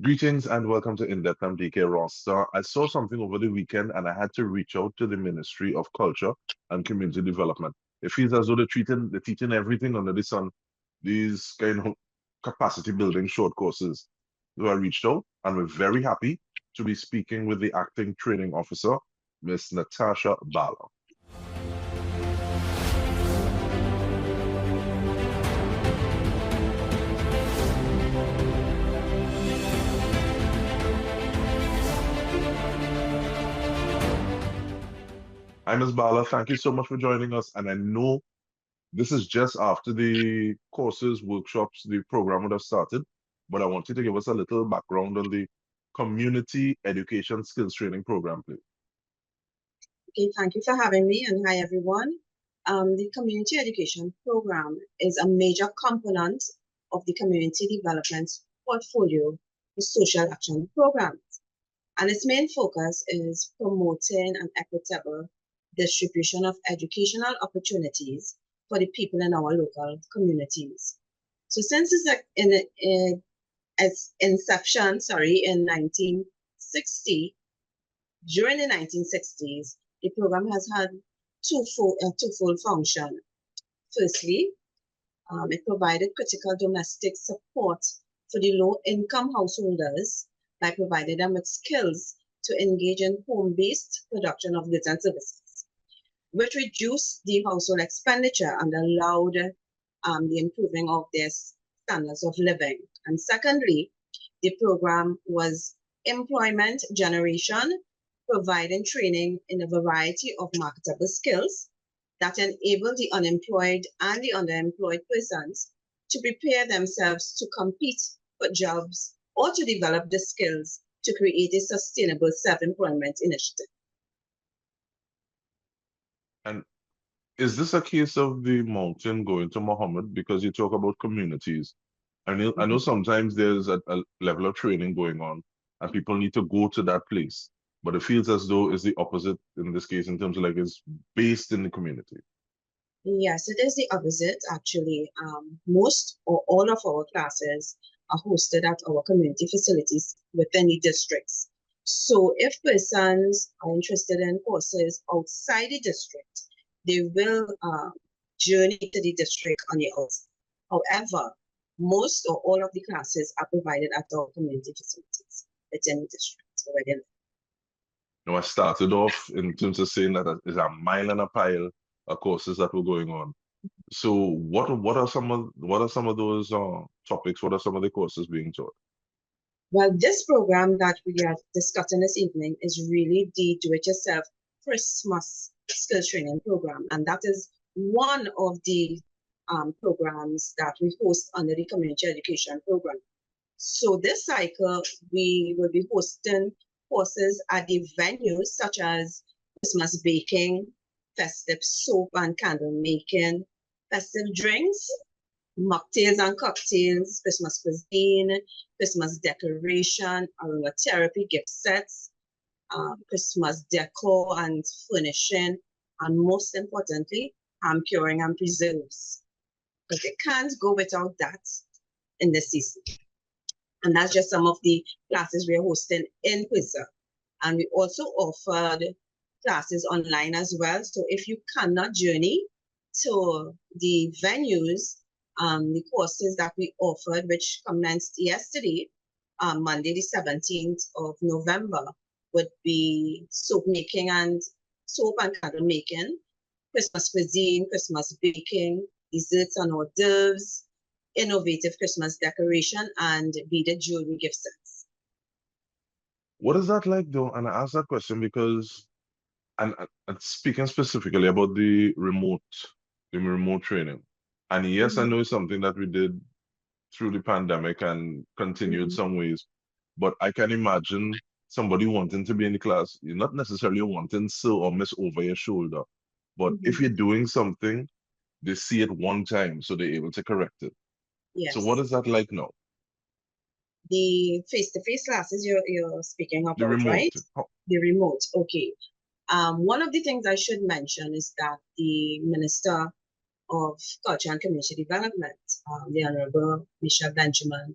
Greetings and welcome to In-Depth. I'm Dike Rostant. I saw something over the weekend and I had to reach out to the Ministry of Culture and Community Development. It feels as though they're teaching everything under the sun, these kind of capacity building short courses. So I reached out and we're very happy to be speaking with the acting training officer, Miss Natasha Ballah. Hi, Ms. Bala. Thank you so much for joining us. And I know this is just after the courses, workshops, the program would have started, but I want you to give us a little background on the Community Education Skills Training Program, please. Okay, thank you for having me, and hi everyone. The Community Education Program is a major component of the Community Development Portfolio for Social Action Programs, and its main focus is promoting an equitable distribution of educational opportunities for the people in our local communities. So since its inception, in 1960, during the 1960s, the program has had twofold function. Firstly, it provided critical domestic support for the low-income householders by providing them with skills to engage in home-based production of goods and services, which reduced the household expenditure and allowed the improving of their standards of living. And secondly, the program was employment generation, providing training in a variety of marketable skills that enable the unemployed and the underemployed persons to prepare themselves to compete for jobs or to develop the skills to create a sustainable self-employment initiative. And is this a case of the mountain going to Muhammad? Because you talk about communities. I know sometimes there's a level of training going on and people need to go to that place. But it feels as though it's the opposite in this case, in terms of like it's based in the community. Yes, it is the opposite, actually. Most or all of our classes are hosted at our community facilities within the districts. So if persons are interested in courses outside the district, they will journey to the district on the outside. However, most or all of the classes are provided at our community facilities within the district already. I started off in terms of saying that there's a mile and a pile of courses that were going on. So what are some of those topics? What are some of the courses being taught? Well, this program that we are discussing this evening is really the Do-It-Yourself Christmas Skills Training Program, and that is one of the programs that we host under the Community Education Program. So this cycle, we will be hosting courses at the venues such as Christmas baking, festive soap and candle making, festive drinks, mocktails and cocktails, Christmas cuisine, Christmas decoration, aromatherapy gift sets, Christmas decor and furnishing, and most importantly, ham curing and preserves. Because it can't go without that in this season. And that's just some of the classes we are hosting in person. And we also offered classes online as well. So if you cannot journey to the venues, the courses that we offered, which commenced yesterday, Monday the 17th of November, would be soap and candle making, Christmas cuisine, Christmas baking, desserts and hors d'oeuvres, innovative Christmas decoration, and beaded jewelry gift sets. What is that like though? And I ask that question because, and speaking specifically about the remote training, and yes, I know it's something that we did through the pandemic and continued some ways, but I can imagine somebody wanting to be in the class, you're not necessarily wanting sir or miss over your shoulder, but if you're doing something, they see it one time, so they're able to correct it. Yes. So what is that like now? The face-to-face classes you're speaking about, the remote. Right? The remote, okay. One of the things I should mention is that the Minister of Culture and Community Development, the Honorable Michelle Benjamin,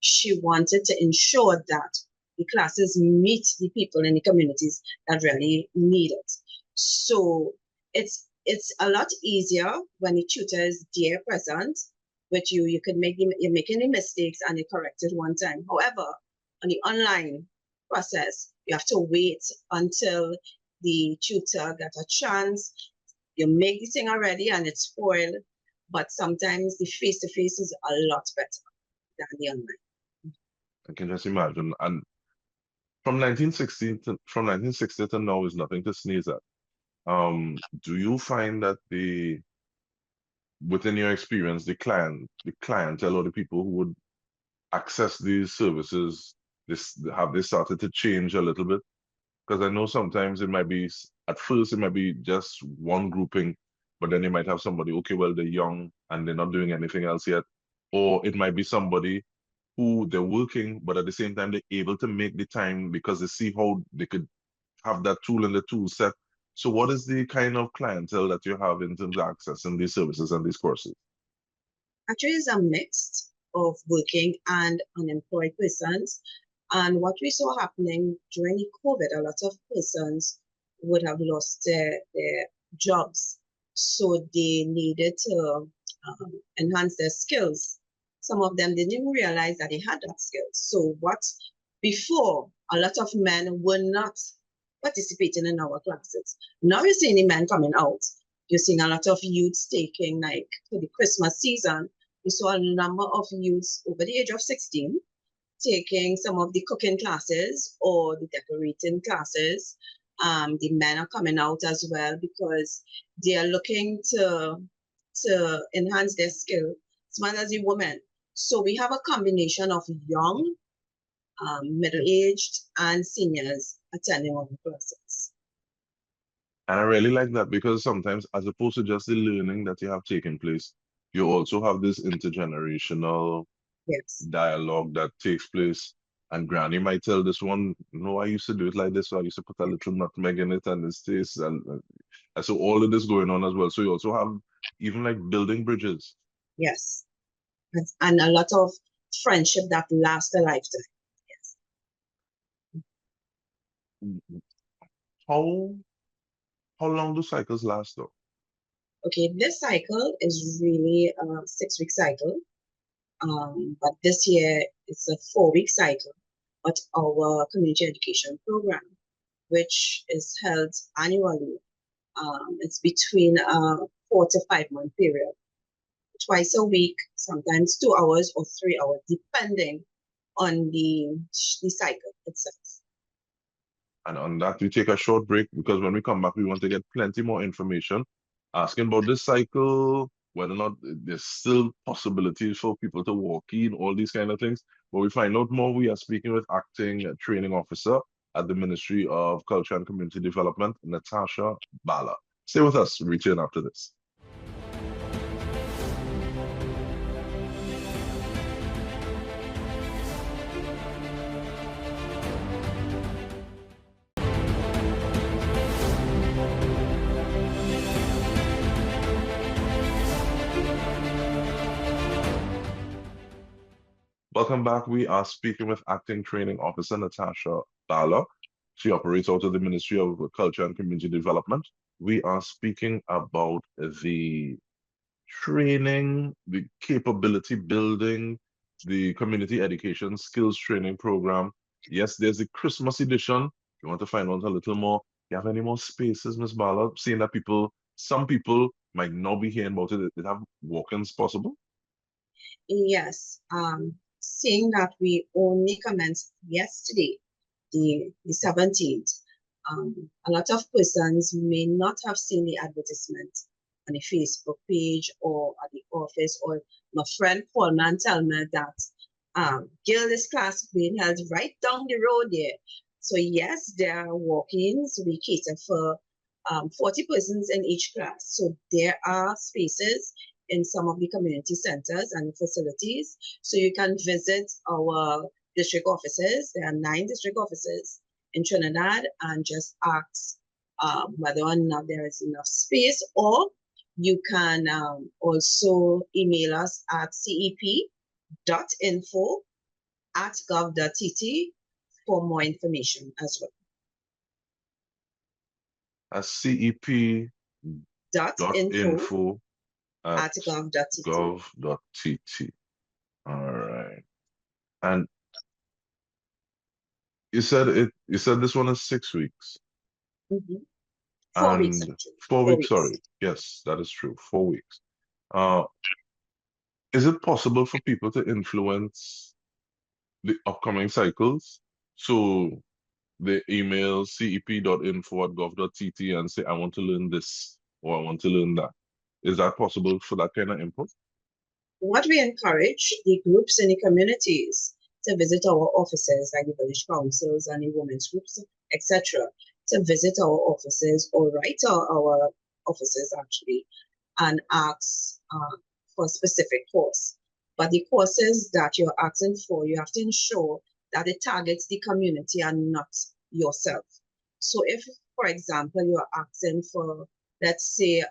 she wanted to ensure that the classes meet the people in the communities that really need it. So it's a lot easier when the tutor is there present with you. You could you're making the mistakes and you correct it one time. However, on the online process, you have to wait until the tutor gets a chance. You make the thing already and it's spoiled, but sometimes the face-to-face is a lot better than the online. I can just imagine. And from 1960 to now is nothing to sneeze at. Do you find that within your experience, the clientele or the people who would access these services, have they started to change a little bit? Because I know sometimes it might be, at first, it might be just one grouping, but then you might have somebody, okay, well, they're young and they're not doing anything else yet. Or it might be somebody who they're working, but at the same time, they're able to make the time because they see how they could have that tool in the tool set. So what is the kind of clientele that you have in terms of accessing these services and these courses? Actually, it's a mix of working and unemployed persons. And what we saw happening during the COVID, a lot of persons would have lost their jobs. So they needed to enhance their skills. Some of them didn't even realize that they had that skill. So what before, a lot of men were not participating in our classes. Now you're seeing the men coming out. You're seeing a lot of youths taking, like, for the Christmas season, we saw a number of youths over the age of 16 taking some of the cooking classes or the decorating classes. The men are coming out as well because they are looking to enhance their skill as well as the women. So we have a combination of young, middle-aged, and seniors attending our classes. And I really like that because sometimes, as opposed to just the learning that you have taken place, you also have this intergenerational Yes. dialogue that takes place. And Granny might tell this one, no, I used to do it like this, so I used to put a little nutmeg in it and this taste. And so all of this going on as well. So you also have even like building bridges. Yes. And a lot of friendship that lasts a lifetime. Yes. How how long do cycles last though? Okay, this cycle is really a 6-week cycle. But this year it's a 4-week cycle. But our community education program, which is held annually, it's between a 4 to 5 month period, twice a week, sometimes 2 hours or 3 hours, depending on the cycle itself. And on that, we take a short break because when we come back, we want to get plenty more information, asking about this cycle, whether or not there's still possibilities for people to walk in, all these kind of things. But we find out more. We are speaking with acting training officer at the Ministry of Culture and Community Development, Natasha Ballah. Stay with us. Return after this. Welcome back. We are speaking with Acting Training Officer Natasha Ballah. She operates out of the Ministry of Culture and Community Development. We are speaking about the training, the capability building, the community education skills training program. Yes, there's the Christmas edition. If you want to find out a little more, you have any more spaces, Ms. Ballah? Seeing that some people might not be hearing about it. They have walk-ins possible? Yes, seeing that we only commenced yesterday, the 17th, a lot of persons may not have seen the advertisement on the Facebook page or at the office, or my friend called me and tell me that girl, this class being held right down the road there. So yes, there are walk-ins. We cater for 40 persons in each class. So there are spaces in some of the community centers and facilities. So you can visit our district offices. There are 9 district offices in Trinidad, and just ask whether or not there is enough space, or you can also email us at cep.info at gov.tt for more information as well. As CEP .info at at gov.tt. gov.tt. All right. And you said this one is 6 weeks. Mm-hmm. 4 weeks And actually. 4 weeks, sorry. Yes, that is true. 4 weeks. Uh, is it possible for people to influence the upcoming cycles? So they email cep.info@gov.tt and say, I want to learn this or I want to learn that. Is that possible for that kind of input? What we encourage the groups in the communities to visit our offices, like the village councils and the women's groups, etc., to visit our offices or write to our offices actually and ask for a specific course. But the courses that you're asking for, you have to ensure that it targets the community and not yourself. So if, for example, you're asking for, let's say,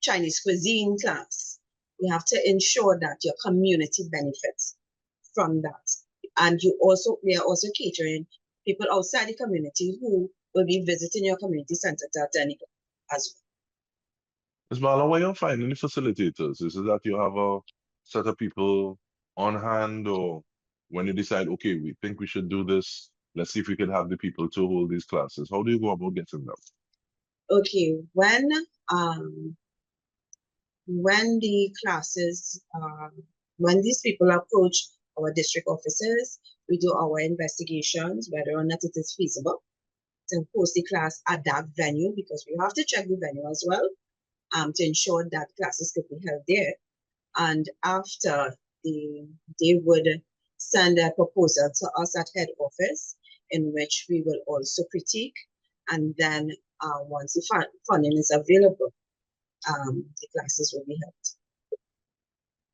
Chinese cuisine class, you have to ensure that your community benefits from that. And we are also catering people outside the community who will be visiting your community center to attend as well. Ms. Ballah, where you're finding the facilitators? Is it that you have a set of people on hand, or when you decide, okay, we think we should do this, let's see if we can have the people to hold these classes? How do you go about getting them? Okay, when the classes, when these people approach our district offices, we do our investigations, whether or not it is feasible to host the class at that venue, because we have to check the venue as well, to ensure that classes could be held there. And after they would send a proposal to us at head office, in which we will also critique. And then once the funding is available, the classes will be held.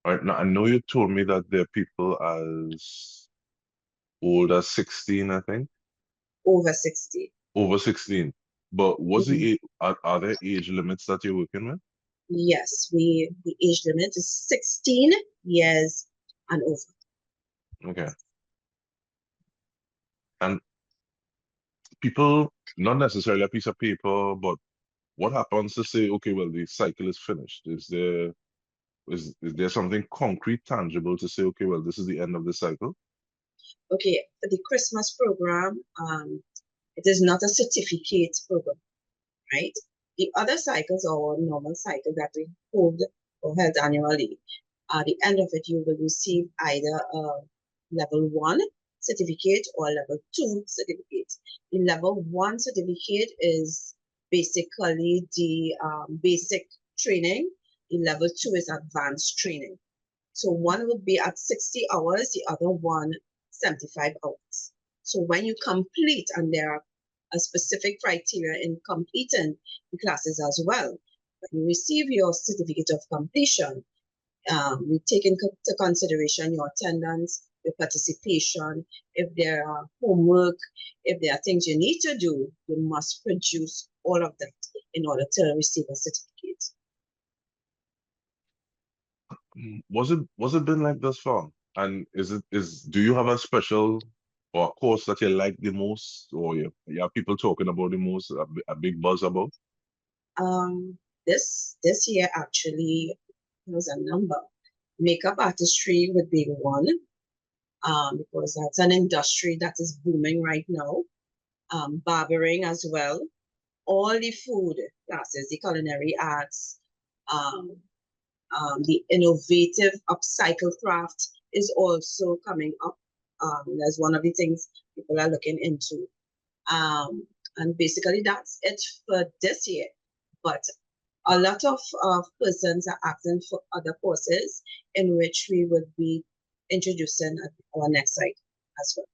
All right, now I know you told me that there are people as old as 16, I think. Over 60. Over 16. But what's Mhm. the are there age limits that you're working with? Yes, the age limit is 16 years and over. Okay. And people, not necessarily a piece of paper, but what happens to say, okay, well, the cycle is finished? Is there something concrete, tangible to say, okay, well, this is the end of the cycle? Okay, for the Christmas program, it is not a certificate program, right? The other cycles or normal cycle that we hold or held annually, at the end of it, you will receive either a level 1 certificate or a level 2 certificate. The level 1 certificate is basically the basic training. The level 2 is advanced training. So one would be at 60 hours, the other one 75 hours. So when you complete, and there are a specific criteria in completing the classes as well, when you receive your certificate of completion, we take into consideration your attendance, your participation. If there are homework, if there are things you need to do, you must produce all of that in order to receive a certificate. Was it been like this far? And do you have a special or a course that you like the most, or you have people talking about the most, a big buzz about? This year actually there was a number. Makeup artistry would be one, because that's an industry that is booming right now. Barbering as well. All the food classes, the culinary arts, um, the innovative upcycle craft is also coming up. That's one of the things people are looking into. And basically that's it for this year. But a lot of persons are asking for other courses in which we would be introducing at our next site as well.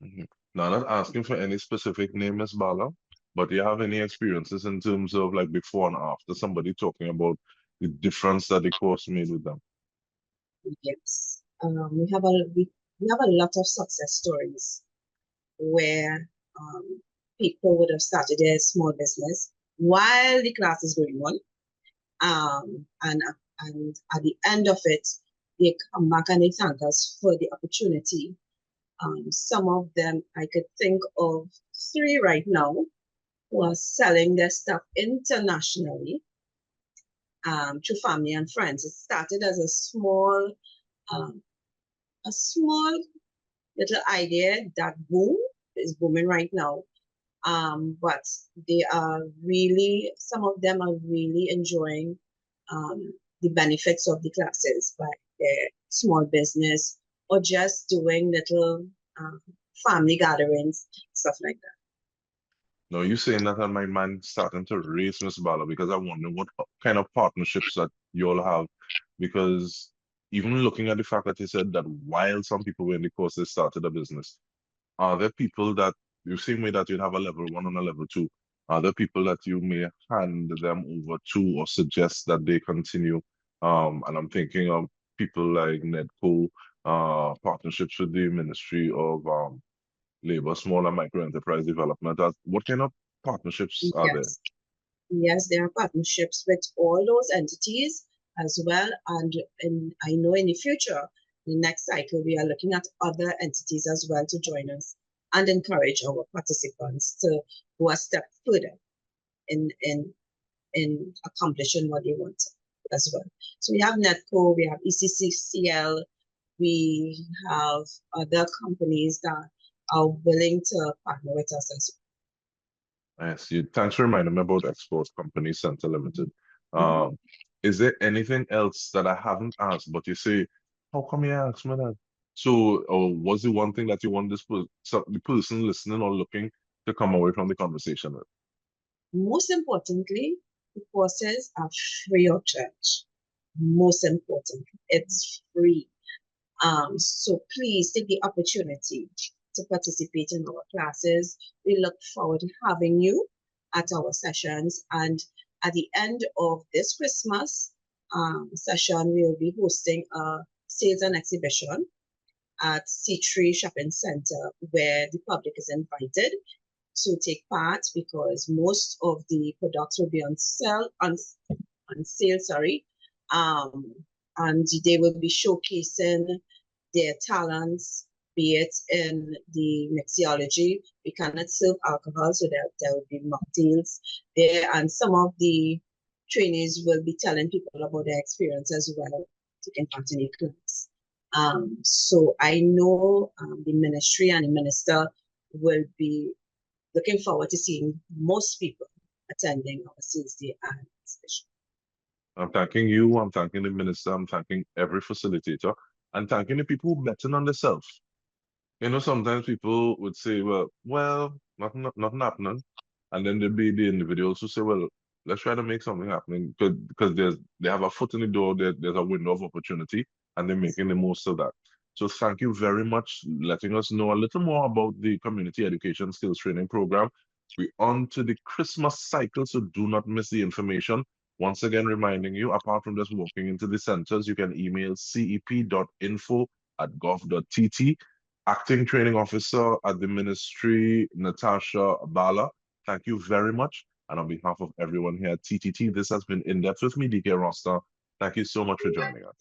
Mhm. Now, I'm not asking for any specific name, Ms. Ballah, but do you have any experiences in terms of like before and after, somebody talking about the difference that the course made with them? Yes, we have a lot of success stories where people would have started their small business while the class is going on, and at the end of it, they come back and they thank us for the opportunity. Some of them, I could think of 3 right now who are selling their stuff internationally to family and friends. It started as um, a small little idea that is booming right now. But they are really, some of them are really enjoying the benefits of the classes by their small business or just doing little um, family gatherings, stuff like that. No, you saying that and my mind starting to race, Miss Bala, because I wonder what kind of partnerships that you all have. Because even looking at the fact that you said that while some people were in the course, they started a business, are there people that, the same way that you'd have a level 1 and a level 2, are there people that you may hand them over to or suggest that they continue? And I'm thinking of people like Nedco, partnerships with the Ministry of Labor, Small and Micro Enterprise Development. What kind of partnerships are there? Yes. Yes, there are partnerships with all those entities as well. And I know in the future, the next cycle, we are looking at other entities as well to join us and encourage our participants to go a step further in in in accomplishing what they want as well. So we have Netco, we have ECCCL, we have other companies that are willing to partner with us as Yes, thanks for reminding me about Export Company Center Limited. well. Mhm. Is there anything else that I haven't asked, but you say, how come you asked me that? So, or was the one thing that you want the person listening or looking to come away from the conversation with? Most importantly, the courses are free of charge. Most importantly, it's free. So please take the opportunity to participate in our classes. We look forward to having you at our sessions. And at the end of this Christmas session, we will be hosting a sales and exhibition at C3 Shopping Center where the public is invited to take part because most of the products will be on sale, sorry. Um, and they will be showcasing their talents, be it in the mixology. We cannot serve alcohol, so there will be mocktails there, and some of the trainees will be telling people about their experience as well, taking part in the class. So I know the ministry and the minister will be looking forward to seeing most people attending our Sales Day and exhibition. I'm thanking you, I'm thanking the minister, I'm thanking every facilitator, and thanking the people who betting on themselves. You know, sometimes people would say, nothing happening. And then there'd be the individuals who say, well, let's try to make something happen because they have a foot in the door, there's a window of opportunity, and they're making the most of that. So thank you very much letting us know a little more about the Community Education Skills Training Program. We're on to the Christmas cycle, so do not miss the information. Once again, reminding you, apart from just walking into the centers, you can email cep.info@gov.tt. Acting Training Officer at the Ministry, Natasha Ballah. Thank you very much. And on behalf of everyone here at TTT, this has been In Depth with me, Dike Rostant. Thank you so much for joining us.